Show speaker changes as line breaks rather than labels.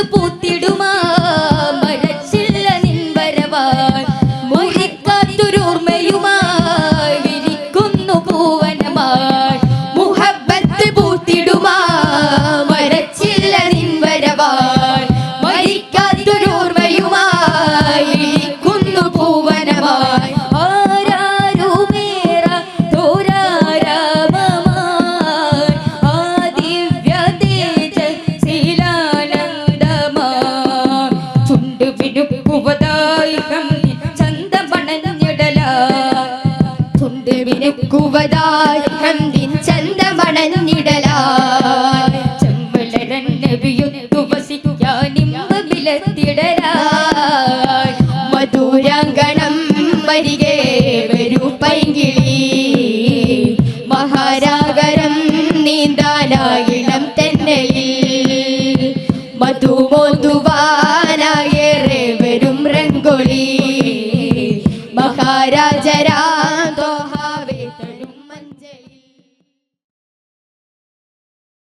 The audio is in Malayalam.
പൂത്തിടുമാ മരച്ചില്ല നിൻവരവാൻ മോഹിക്കാത്തൊരോർമ്മയുമായി വിരിക്കുന്നു പൂവനമായി മുഹബ്ബത്ത് പൂത്തിടുമാ മരച്ചില്ല നിൻവരവാൻ മരിക്കാത്തൊരോർമ്മയുമായി വിരിക്കുന്നു പൂവനമായി ചന്തമണഞ്ഞിടലായി ചെമ്പലരൻ നബിയൊത്തു വസിക്കാനിമ്പമിലെത്തിടലായി മധുരാങ്കണം വരികെ വരൂ പൈങ്കിളി മഹാരാഗരം നീന്താനായിളം തെന്നലിൽ മധുമോതുവാനായേറെ വരും രംഗൊളി മഹാരാ